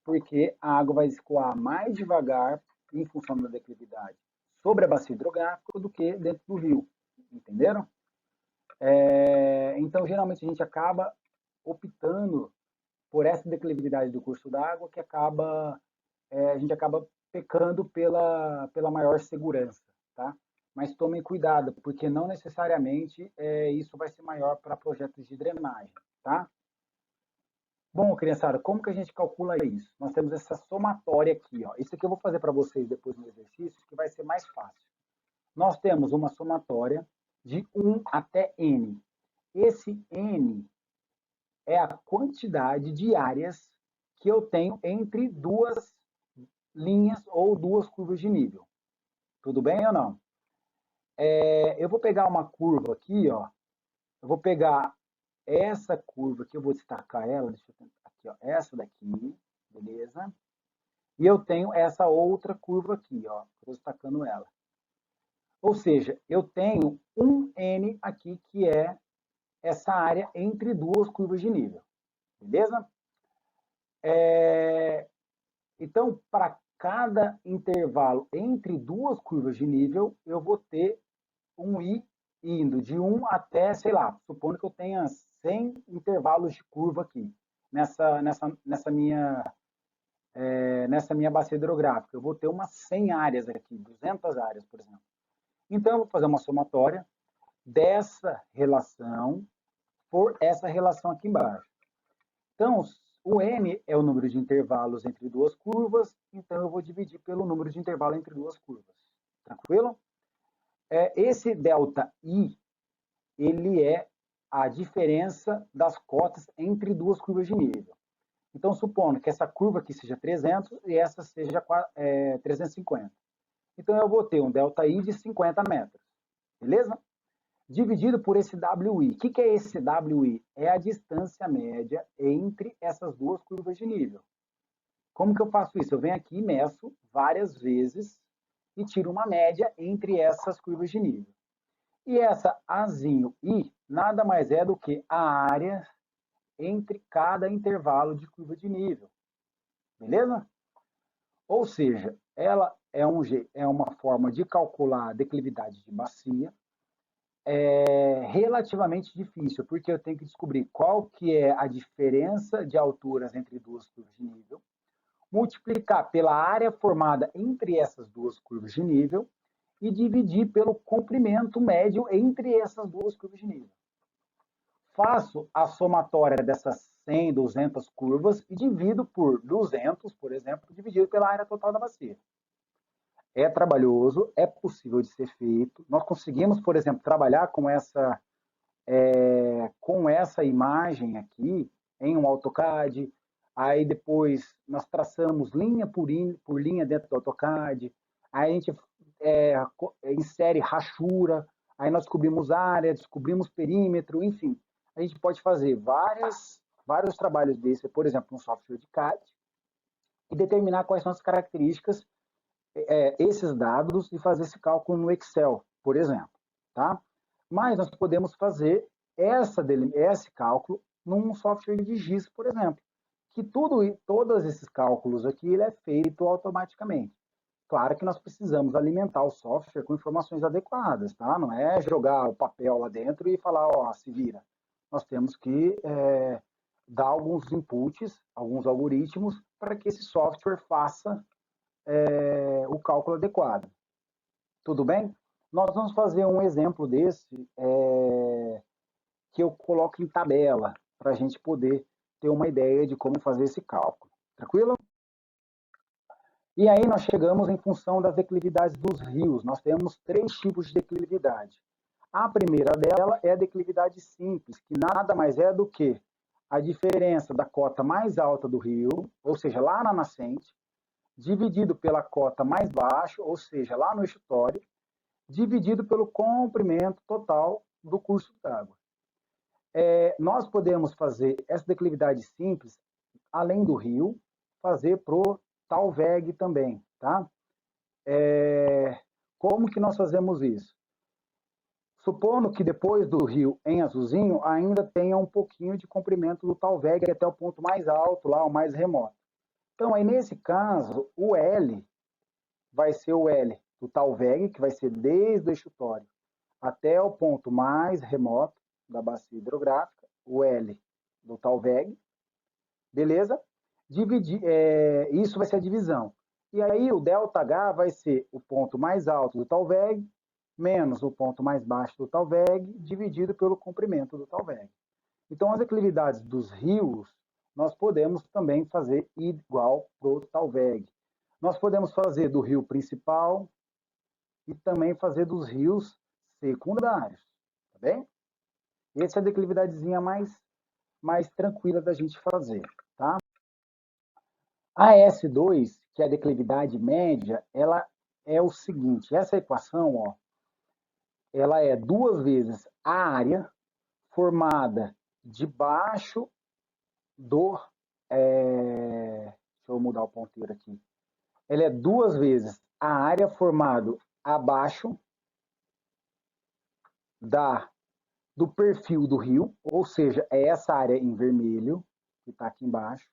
porque a água vai escoar mais devagar em função da declividade sobre a bacia hidrográfica do que dentro do rio. Entenderam? Então, geralmente, a gente acaba optando por essa declividade do curso d'água que a gente acaba pecando pela maior segurança, tá? Mas tomem cuidado, porque não necessariamente isso vai ser maior para projetos de drenagem, tá? Bom, criançada, como que a gente calcula isso? Nós temos essa somatória aqui, ó. Isso aqui eu vou fazer para vocês depois no exercício, que vai ser mais fácil. Nós temos uma somatória de 1 até n. Esse n é a quantidade de áreas que eu tenho entre duas linhas ou duas curvas de nível. Tudo bem ou não? Eu vou pegar uma curva aqui, ó. Eu vou pegar essa curva aqui, eu vou destacar ela, deixa eu tentar aqui, ó, essa daqui, beleza? E eu tenho essa outra curva aqui, ó, estou destacando ela. Ou seja, eu tenho um N aqui, que é essa área entre duas curvas de nível, beleza? Então, para cada intervalo entre duas curvas de nível, eu vou ter um I indo de 1 até, sei lá, supondo que eu tenha 100 intervalos de curva aqui, nessa minha bacia hidrográfica. Eu vou ter umas 100 áreas aqui, 200 áreas, por exemplo. Então, eu vou fazer uma somatória dessa relação por essa relação aqui embaixo. Então, o N é o número de intervalos entre duas curvas, então eu vou dividir pelo número de intervalos entre duas curvas. Tranquilo? Esse ΔI, ele é a diferença das cotas entre duas curvas de nível. Então, supondo que essa curva aqui seja 300 e essa seja 350. Então, eu vou ter um ΔI de 50 metros. Beleza? Dividido por esse WI. O que é esse WI? É a distância média entre essas duas curvas de nível. Como que eu faço isso? Eu venho aqui e meço várias vezes e tiro uma média entre essas curvas de nível. E essa Azinho I nada mais é do que a área entre cada intervalo de curva de nível. Beleza? Ou seja, ela é uma forma de calcular a declividade de bacia relativamente difícil, porque eu tenho que descobrir qual que é a diferença de alturas entre duas curvas de nível, multiplicar pela área formada entre essas duas curvas de nível e dividir pelo comprimento médio entre essas duas curvas de nível. Faço a somatória dessas 100, 200 curvas e divido por 200, por exemplo, dividido pela área total da bacia. É trabalhoso, é possível de ser feito. Nós conseguimos, por exemplo, trabalhar com essa imagem aqui em um AutoCAD. Aí depois nós traçamos linha por linha dentro do AutoCAD. Aí a gente insere rachura. Aí nós descobrimos área, descobrimos perímetro, enfim. A gente pode fazer vários trabalhos desses, por exemplo, no software de CAD, e determinar quais são as características esses dados e fazer esse cálculo no Excel, por exemplo. Tá? Mas nós podemos fazer esse cálculo num software de GIS, por exemplo, que todos esses cálculos aqui ele é feito automaticamente. Claro que nós precisamos alimentar o software com informações adequadas, tá? Não é jogar o papel lá dentro e falar, ó, se vira. Nós temos que dar alguns inputs, alguns algoritmos, para que esse software faça o cálculo adequado. Tudo bem? Nós vamos fazer um exemplo desse que eu coloco em tabela para a gente poder ter uma ideia de como fazer esse cálculo. Tranquilo? E aí nós chegamos em função das declividades dos rios. Nós temos 3 tipos de declividade. A primeira dela é a declividade simples, que nada mais é do que a diferença da cota mais alta do rio, ou seja, lá na nascente, dividido pela cota mais baixa, ou seja, lá no estuário, dividido pelo comprimento total do curso d'água. Nós podemos fazer essa declividade simples, além do rio, fazer pro Talveg também, tá? Como que nós fazemos isso? Supondo que depois do rio em azulzinho ainda tenha um pouquinho de comprimento do Talveg até o ponto mais alto, lá o mais remoto. Então, aí nesse caso, o L vai ser o L do Talveg, que vai ser desde o estuário até o ponto mais remoto da bacia hidrográfica, o L do Talveg, beleza? Isso vai ser a divisão. E aí o ΔH vai ser o ponto mais alto do Talveg menos o ponto mais baixo do Talveg dividido pelo comprimento do Talveg. Então, as declividades dos rios, nós podemos também fazer igual para o Talveg. Nós podemos fazer do rio principal e também fazer dos rios secundários, tá bem? Essa é a declividadezinha mais tranquila da gente fazer, tá? A S2, que é a declividade média, ela é o seguinte, essa equação, ó, ela é 2 vezes a área formada debaixo do... deixa eu mudar o ponteiro aqui. Ela é 2 vezes a área formada abaixo do perfil do rio, ou seja, é essa área em vermelho, que está aqui embaixo,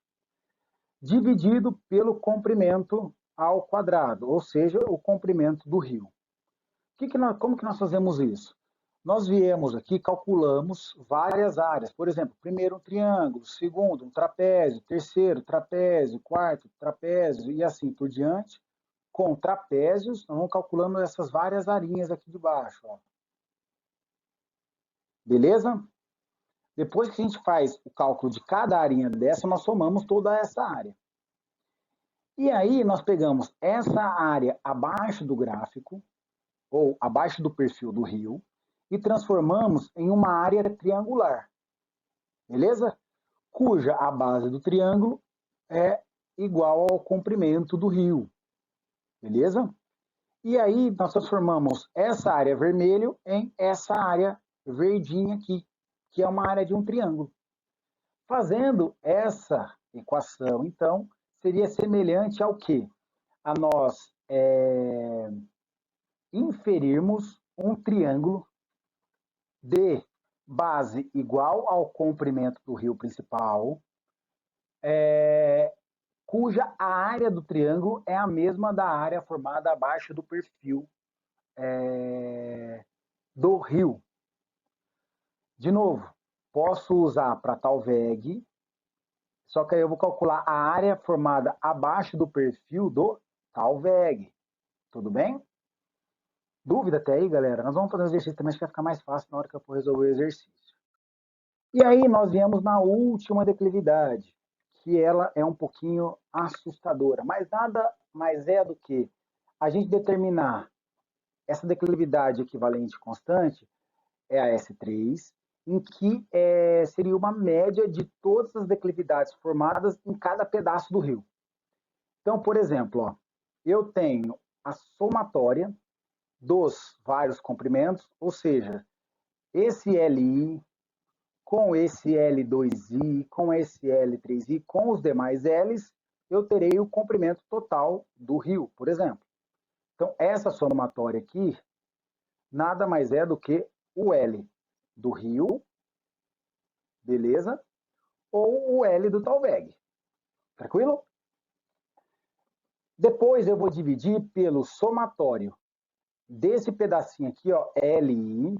dividido pelo comprimento ao quadrado, ou seja, o comprimento do rio. Como que nós fazemos isso? Nós viemos aqui, calculamos várias áreas. Por exemplo, primeiro um triângulo, segundo um trapézio, terceiro trapézio, quarto trapézio e assim por diante. Com trapézios, nós vamos calculando essas várias arinhas aqui de baixo. Ó. Beleza? Depois que a gente faz o cálculo de cada arinha dessa, nós somamos toda essa área. E aí nós pegamos essa área abaixo do gráfico, ou abaixo do perfil do rio, e transformamos em uma área triangular, beleza? Cuja a base do triângulo é igual ao comprimento do rio, beleza? E aí nós transformamos essa área vermelho em essa área verdinha aqui, que é uma área de um triângulo. Fazendo essa equação, então, seria semelhante ao quê? A nós inferirmos um triângulo de base igual ao comprimento do rio principal, cuja a área do triângulo é a mesma da área formada abaixo do perfil do rio. De novo, posso usar para tal VEG, só que aí eu vou calcular a área formada abaixo do perfil do tal VEG. Tudo bem? Dúvida até aí, galera? Nós vamos fazer o exercício também, acho que vai ficar mais fácil na hora que eu for resolver o exercício. E aí nós viemos na última declividade, que ela é um pouquinho assustadora, mas nada mais é do que a gente determinar essa declividade equivalente constante, é a S3, em que seria uma média de todas as declividades formadas em cada pedaço do rio. Então, por exemplo, ó, eu tenho a somatória dos vários comprimentos, ou seja, esse LI com esse L2I, com esse L3I, com os demais Ls, eu terei o comprimento total do rio, por exemplo. Então, essa somatória aqui nada mais é do que o L do rio, beleza? Ou o L do tal VEG. Tranquilo? Depois eu vou dividir pelo somatório desse pedacinho aqui, ó, LI,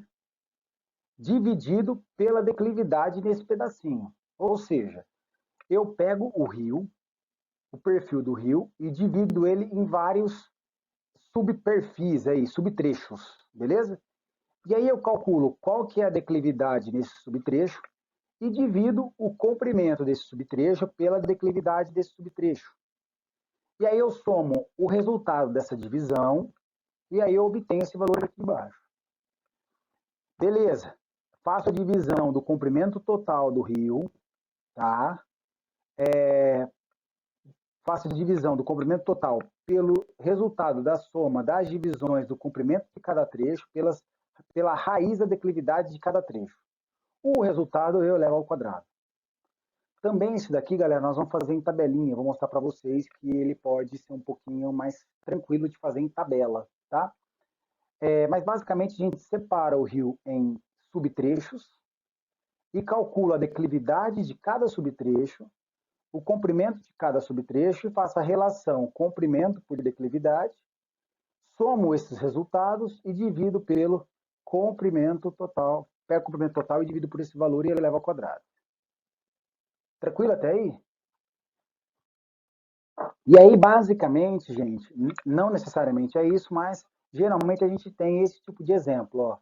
dividido pela declividade desse pedacinho. Ou seja, eu pego o rio, o perfil do rio, e divido ele em vários subperfis, aí, subtrechos, beleza? E aí eu calculo qual que é a declividade nesse subtrecho e divido o comprimento desse subtrecho pela declividade desse subtrecho. E aí eu somo o resultado dessa divisão e aí eu obtenho esse valor aqui embaixo. Beleza. Faço a divisão do comprimento total do rio, tá? Faço a divisão do comprimento total pelo resultado da soma das divisões do comprimento de cada trecho pela raiz da declividade de cada trecho. O resultado eu levo ao quadrado. Também isso daqui, galera, nós vamos fazer em tabelinha. Vou mostrar para vocês que ele pode ser um pouquinho mais tranquilo de fazer em tabela, tá? Mas basicamente a gente separa o rio em subtrechos e calcula a declividade de cada subtrecho, o comprimento de cada subtrecho e faço a relação comprimento por declividade, somo esses resultados e divido pelo comprimento total, pego o comprimento total e divido por esse valor e ele leva ao quadrado. Tranquilo até aí? E aí, basicamente, gente, não necessariamente é isso, mas geralmente a gente tem esse tipo de exemplo, ó.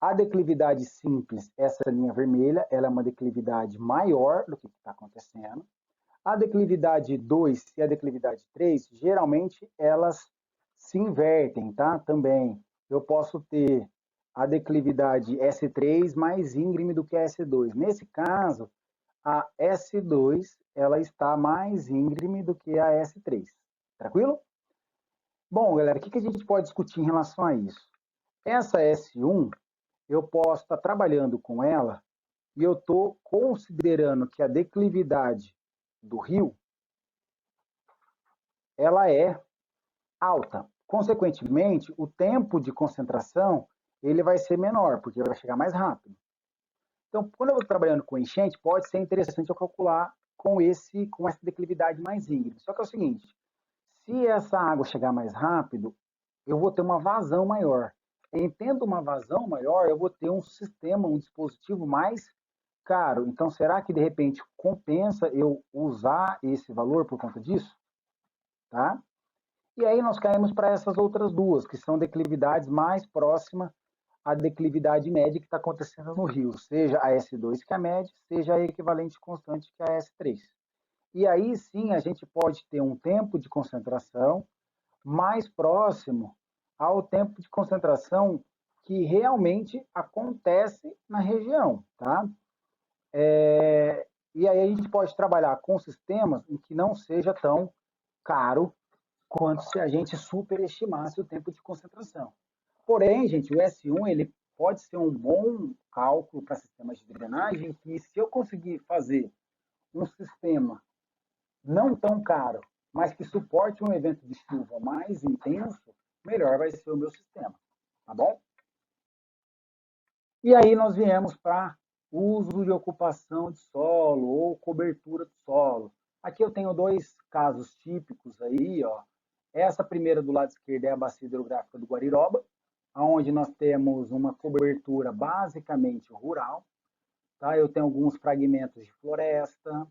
A declividade simples, essa linha vermelha, ela é uma declividade maior do que está acontecendo. A declividade 2 e a declividade 3, geralmente elas se invertem, tá? Também. Eu posso ter a declividade S3 mais íngreme do que a S2. Nesse caso, a S2 ela está mais íngreme do que a S3. Tranquilo? Bom, galera, o que a gente pode discutir em relação a isso? Essa S1, eu posso estar trabalhando com ela e eu estou considerando que a declividade do rio ela é alta. Consequentemente, o tempo de concentração ele vai ser menor, porque vai chegar mais rápido. Então, quando eu estou trabalhando com enchente, pode ser interessante eu calcular com essa declividade mais íngreme. Só que é o seguinte, se essa água chegar mais rápido, eu vou ter uma vazão maior. Tendo uma vazão maior, eu vou ter um sistema, um dispositivo mais caro. Então, será que de repente compensa eu usar esse valor por conta disso? Tá? E aí nós caímos para essas outras duas, que são declividades mais próximas à declividade média que está acontecendo no rio, seja a S2 que é a média, seja a equivalente constante que é a S3. E aí sim a gente pode ter um tempo de concentração mais próximo ao tempo de concentração que realmente acontece na região, tá? E aí a gente pode trabalhar com sistemas em que não seja tão caro quanto se a gente superestimasse o tempo de concentração. Porém, gente, o S1 ele pode ser um bom cálculo para sistemas de drenagem, que se eu conseguir fazer um sistema não tão caro, mas que suporte um evento de chuva mais intenso, melhor vai ser o meu sistema, tá bom? E aí nós viemos para uso de ocupação de solo ou cobertura de solo. Aqui eu tenho dois casos típicos aí, ó. Essa primeira do lado esquerdo é a bacia hidrográfica do Guariroba, onde nós temos uma cobertura basicamente rural. tá? Eu tenho alguns fragmentos de floresta,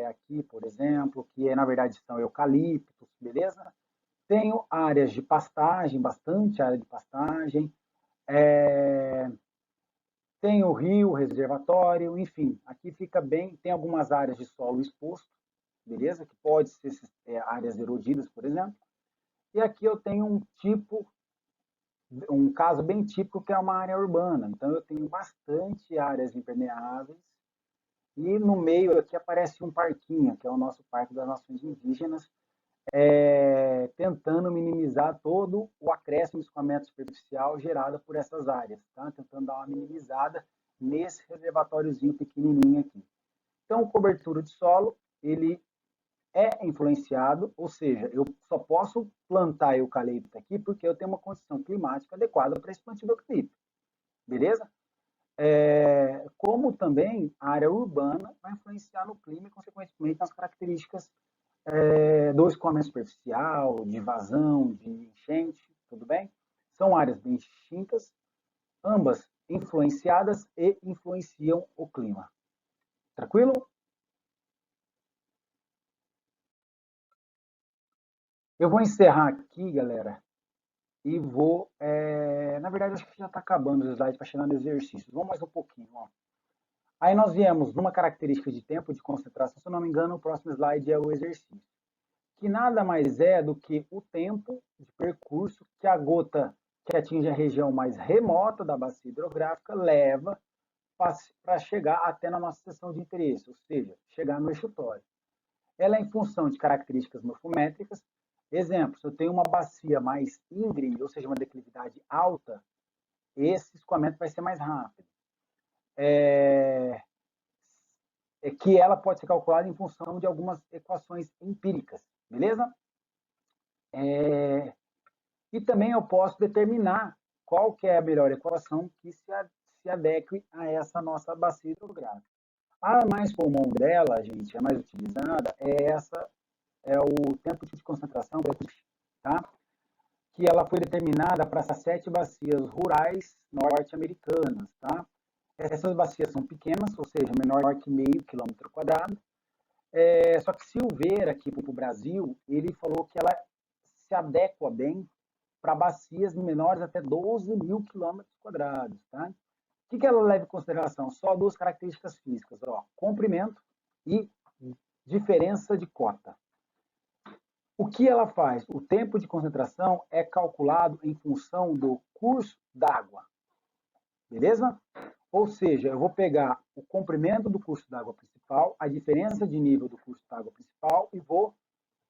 aqui, por exemplo, que na verdade são eucaliptos, beleza? Tenho áreas de pastagem, bastante área de pastagem, é, tenho rio, reservatório, enfim, aqui fica bem, tem algumas áreas de solo exposto, beleza? Que pode ser áreas erodidas, por exemplo. E aqui eu tenho um caso bem típico que é uma área urbana. Então eu tenho bastante áreas impermeáveis e no meio aqui aparece um parquinho, que é o nosso Parque das Nações Indígenas, tentando minimizar todo o acréscimo de escoamento superficial gerado por essas áreas, tá? Tentando dar uma minimizada nesse reservatóriozinho pequenininho aqui. Então, cobertura de solo, ele é influenciado, ou seja, eu só posso plantar eucalipto aqui porque eu tenho uma condição climática adequada para esse plantio do eucalipto, beleza? Como também a área urbana vai influenciar no clima e, consequentemente, nas características do escoamento superficial, de vazão, de enchente, tudo bem? São áreas bem distintas, ambas influenciadas e influenciam o clima. Tranquilo? Eu vou encerrar aqui, galera, e vou. Na verdade, acho que já está acabando os slides para chegar no exercício. Vamos mais um pouquinho. Ó. Aí nós viemos numa característica de tempo de concentração, se eu não me engano, o próximo slide é o exercício, que nada mais é do que o tempo de percurso que a gota que atinge a região mais remota da bacia hidrográfica leva para chegar até na nossa seção de interesse, ou seja, chegar no estuário. Ela é em função de características morfométricas. Exemplo, se eu tenho uma bacia mais íngreme, ou seja, uma declividade alta, esse escoamento vai ser mais rápido. Que ela pode ser calculada em função de algumas equações empíricas, beleza? E também eu posso determinar qual que é a melhor equação que se adeque a essa nossa bacia hidrográfica. A mais comum dela, gente, a mais utilizada, é o tempo de concentração, tá? Que ela foi determinada para essas 7 bacias rurais norte-americanas, tá? Essas bacias são pequenas, ou seja, menor que meio quilômetro quadrado. Só que Silveira, aqui para o Brasil, ele falou que ela se adequa bem para bacias menores até 12 mil quilômetros quadrados, tá? O que ela leva em consideração? Só duas características físicas, ó, comprimento e diferença de cota. O que ela faz? O tempo de concentração é calculado em função do curso d'água, beleza? Ou seja, eu vou pegar o comprimento do curso d'água principal, a diferença de nível do curso d'água principal e vou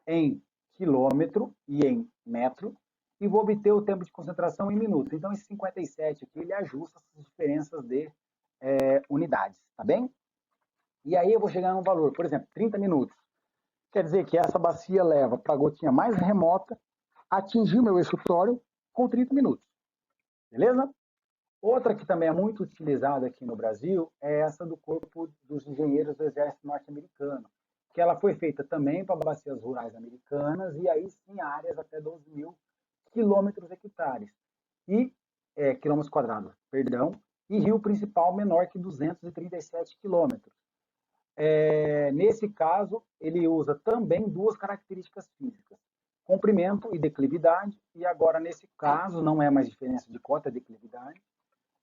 em quilômetro e em metro e vou obter o tempo de concentração em minutos. Então, esse 57 aqui, ele ajusta essas diferenças de unidades, tá bem? E aí eu vou chegar num valor, por exemplo, 30 minutos. Quer dizer que essa bacia leva para a gotinha mais remota atingir o meu estuário com 30 minutos. Beleza? Outra que também é muito utilizada aqui no Brasil é essa do Corpo dos Engenheiros do Exército Norte-Americano, que ela foi feita também para bacias rurais americanas e aí sim áreas até 12 mil quilômetros hectares e quilômetros quadrados, perdão, e rio principal menor que 237 quilômetros. Nesse caso, ele usa também duas características físicas, comprimento e declividade, e agora nesse caso não é mais diferença de cota, é declividade,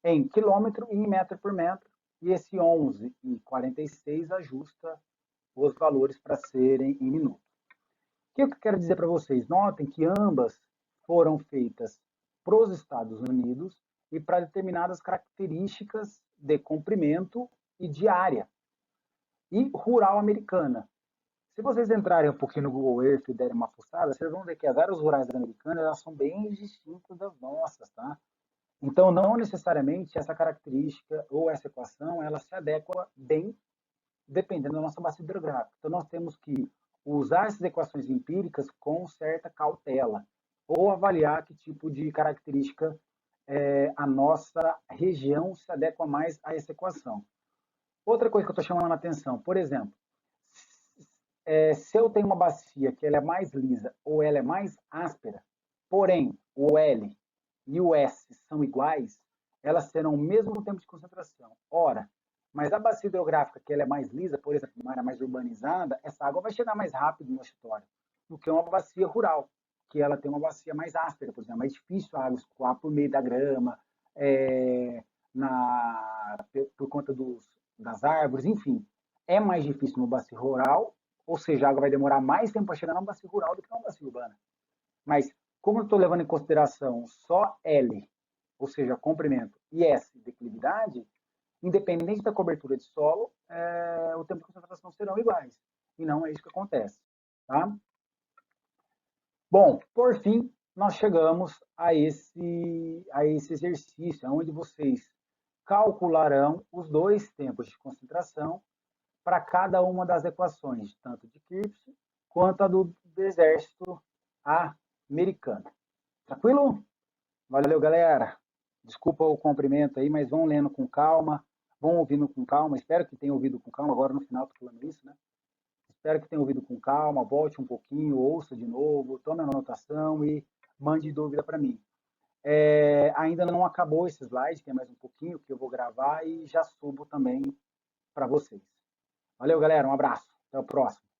em quilômetro e em metro por metro, e esse 11 e 46 ajusta os valores para serem em minuto. O que eu quero dizer para vocês? Notem que ambas foram feitas para os Estados Unidos e para determinadas características de comprimento e de área. E rural americana. Se vocês entrarem um pouquinho no Google Earth e derem uma fuçada, vocês vão ver que as áreas rurais americanas elas são bem distintas das nossas, tá? Então, não necessariamente essa característica ou essa equação, ela se adequa bem dependendo da nossa bacia hidrográfica. Então, nós temos que usar essas equações empíricas com certa cautela ou avaliar que tipo de característica a nossa região se adequa mais a essa equação. Outra coisa que eu estou chamando a atenção, por exemplo, se eu tenho uma bacia que ela é mais lisa ou ela é mais áspera, porém o L e o S são iguais, elas terão o mesmo tempo de concentração. Ora, Mas a bacia hidrográfica, que ela é mais lisa, por exemplo, uma área mais urbanizada, essa água vai chegar mais rápido no estuário do que uma bacia rural, que ela tem uma bacia mais áspera, por exemplo, é mais difícil a água escoar por meio da grama, é, por conta das árvores, enfim. É mais difícil no bacia rural, ou seja, a água vai demorar mais tempo para chegar na bacia rural do que na bacia urbana. Mas, como eu estou levando em consideração só L, ou seja, comprimento, e S, declividade, independente da cobertura de solo, o tempo de concentração serão iguais. E não é isso que acontece. Tá? Bom, por fim, nós chegamos a esse exercício, onde vocês calcularão os dois tempos de concentração para cada uma das equações, tanto de Kirchhoff quanto a do exército americano. Tranquilo? Valeu, galera. Desculpa o comprimento aí, mas vão lendo com calma, vão ouvindo com calma. Espero que tenham ouvido com calma. Agora no final estou falando isso, né? Espero que tenham ouvido com calma. Volte um pouquinho, ouça de novo, tome a anotação e mande dúvida para mim. Ainda não acabou esse slide, tem mais um pouquinho que eu vou gravar e já subo também para vocês. Valeu, galera. Um abraço. Até o próximo.